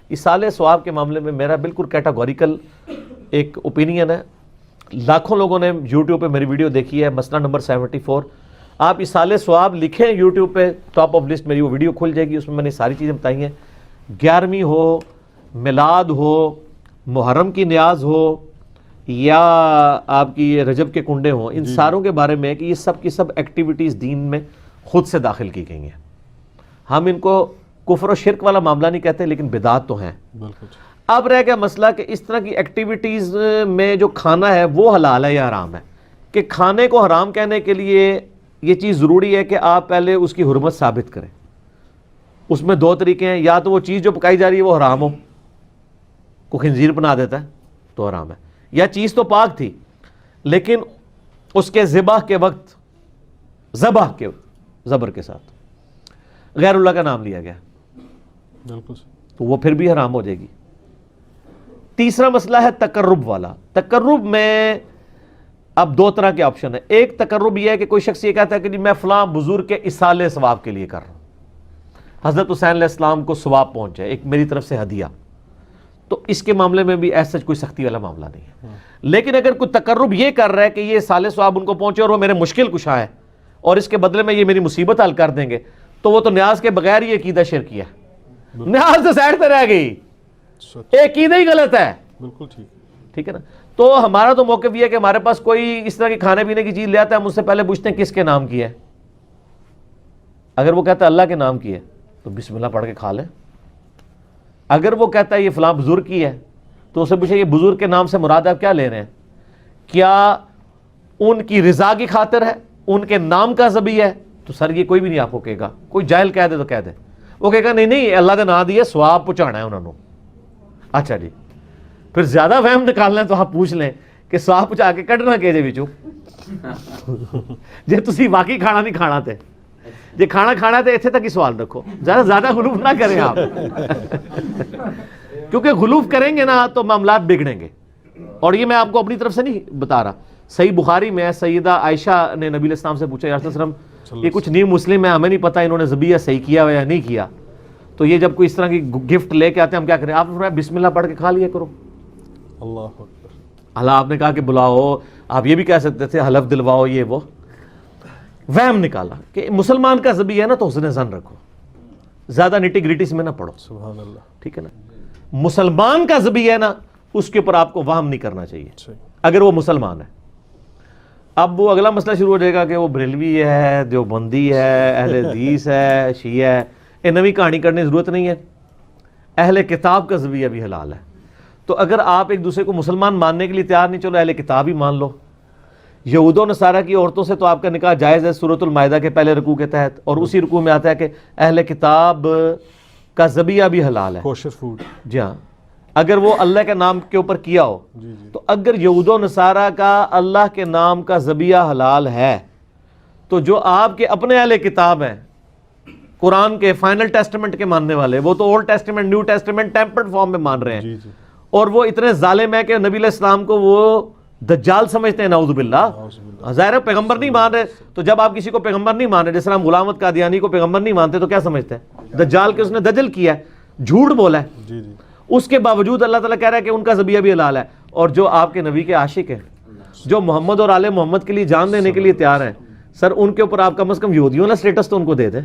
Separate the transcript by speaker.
Speaker 1: ایصال ثواب کے معاملے میں میرا بالکل کیٹاگوریکل ایک اوپینین ہے. لاکھوں لوگوں نے یوٹیوب پہ میری ویڈیو دیکھی ہے, مسئلہ نمبر 74. آپ ایصال ثواب لکھیں یوٹیوب پہ, ٹاپ آف لسٹ میری وہ ویڈیو کھل جائے گی, اس میں میں نے ساری چیزیں بتائی ہیں. 11ویں ہو, میلاد ہو, محرم کی نیاز ہو, یا آپ کی یہ رجب کے کنڈے ہوں, ان ساروں کے بارے میں کہ یہ سب کی سب ایکٹیویٹیز دین میں خود سے داخل کی گئی ہیں. ہم ان کو کفر و شرک والا معاملہ نہیں کہتے, لیکن بدعات تو ہیں. اب رہ گیا مسئلہ کہ اس طرح کی ایکٹیویٹیز میں جو کھانا ہے وہ حلال ہے یا حرام ہے. کہ کھانے کو حرام کہنے کے لیے یہ چیز ضروری ہے کہ آپ پہلے اس کی حرمت ثابت کریں. اس میں دو طریقے ہیں, یا تو وہ چیز جو پکائی جا رہی ہے وہ حرام ہو, کوئی خنزیر بنا دیتا ہے تو حرام ہے, یا چیز تو پاک تھی لیکن اس کے ذبح کے وقت زبر کے ساتھ غیر اللہ کا نام لیا گیا تو وہ پھر بھی حرام ہو جائے گی. تیسرا مسئلہ ہے تقرب والا. تقرب میں اب دو طرح کے آپشن ہیں. ایک تقرب یہ ہے کہ کوئی شخص یہ کہتا ہے کہ میں فلاں بزرگ کے ایصال ثواب کے لیے کر رہا ہوں, حضرت حسین علیہ السلام کو ثواب پہنچ جائے, ایک میری طرف سے ہدیہ. تو اس کے معاملے میں بھی ایسا کوئی سختی والا معاملہ نہیں ہے. لیکن اگر کوئی تقرب یہ کر رہا ہے کہ یہ ایصال ثواب ان کو پہنچے اور وہ میرے مشکل کشا ہے اور اس کے بدلے میں یہ میری مصیبت حل کر دیں گے, تو وہ تو نیاز کے بغیر ہی عقیدہ شرکی ہے. نیاز تو سائڈ پہ رہ گئی, عقیدہ ہی غلط ہے. بالکل ٹھیک ہے نا. تو ہمارا تو موقف یہ ہے کہ ہمارے پاس کوئی اس طرح کی کھانے پینے کی چیز لے آتا ہے, ہم اس سے پہلے پوچھتے ہیں کس کے نام کی ہے. اگر وہ کہتا ہے اللہ کے نام کی ہے تو بسم اللہ پڑھ کے کھا لیں. اگر وہ کہتا ہے یہ فلاں بزرگ کی ہے تو اسے پوچھے یہ بزرگ کے نام سے مراد آپ کیا لے رہے ہیں, کیا ان کی رضا کی خاطر ہے, ان کے نام کا ذبیح ہے؟ تو سر یہ کوئی بھی نہیں آپ کو کہے گا. کوئی جاہل کہہ دے تو کہہ دے, وہ کہے گا نہیں اللہ کا نام دیا ثواب پہنچانا ہے انہوں نے. اچھا جی, پھر زیادہ وہم نکالنا ہے تو آپ پوچھ لیں کہ ثواب پہنچا کے کڈنا کہ جے وچوں جے تسی واقعی کھانا نہیں کھانا تے, جے کھانا کھانا تے اتنے تک ہی سوال رکھو, زیادہ غلوف نہ کریں آپ کیونکہ غلوف کریں گے نا تو معاملات بگڑیں گے. اور یہ میں آپ کو اپنی طرف سے نہیں بتا رہا, صحیح بخاری میں سیدہ عائشہ نے نبی علیہ السلام سے پوچھا, یا رسول اللہ علیہ وسلم یہ کچھ نیو مسلم ہے, ہمیں نہیں پتا انہوں نے ذبیحہ صحیح کیا ہوا یا نہیں کیا, تو یہ جب کوئی اس طرح کی گفٹ لے کے آتے ہیں ہم کیا کریں؟ آپ نے بسم اللہ پڑھ کے کھا لیا کرو. اللہ اکبر. اللہ آپ نے کہا کہ بلاؤ, آپ یہ بھی کہہ سکتے تھے حلف دلواؤ, یہ وہ وہم نکالا کہ مسلمان کا ذبیحہ ہے نا تو حسن ظن رکھو, زیادہ نٹی گریٹی میں نہ پڑھو. سبحان اللہ. ٹھیک ہے نا. مسلمان کا ذبیحہ ہے نا اس کے اوپر آپ کو وہم نہیں کرنا چاہیے اگر وہ مسلمان ہے. اب وہ اگلا مسئلہ شروع ہو جائے گا کہ وہ بریلوی ہے, دیوبندی ہے, اہل حدیث ہے, شیعہ ہے. یہ نوی کہانی کرنے کی ضرورت نہیں ہے. اہل کتاب کا ذبیحہ بھی حلال ہے. تو اگر آپ ایک دوسرے کو مسلمان ماننے کے لیے تیار نہیں, چلو اہل کتاب ہی مان لو. یہود و نصارہ کی عورتوں سے تو آپ کا نکاح جائز ہے سورۃ المائدہ کے پہلے رکوع کے تحت, اور اسی رکوع میں آتا ہے کہ اہل کتاب کا ذبیحہ بھی حلال ہے. کوشر فوڈ. جی ہاں, اگر وہ اللہ کے نام کے اوپر کیا ہو. تو اگر یہود و نصارہ کا اللہ کے نام کا ذبیحہ حلال ہے تو جو آپ کے اپنے اہل کتاب ہیں قرآن کے فائنل ٹیسٹمنٹ کے ماننے والے, وہ تو old testament new testament tempered form میں مان رہے ہیں, اور وہ اتنے ظالم ہیں کہ نبی علیہ السلام کو وہ دجال سمجھتے ہیں. نعوذ باللہ. ظاہر پیغمبر نہیں مان رہے, تو جب آپ کسی کو پیغمبر نہیں مان رہے, جس طرح ہم غلام احمد قادیانی کو پیغمبر نہیں مانتے, تو کیا سمجھتے ہیں؟ دجال کے اس نے دجل کیا ہے, جھوٹ بولا ہے. اس کے باوجود اللہ تعالیٰ کہہ رہا ہے کہ ان کا ذبیحہ بھی حلال ہے. اور جو آپ کے نبی کے عاشق ہیں, جو محمد اور آل محمد کے لیے جان دینے کے لیے تیار ہیں, سر ان کے اوپر آپ کم از کم یہودیوں والا اسٹیٹس تو ان کو دے دیں.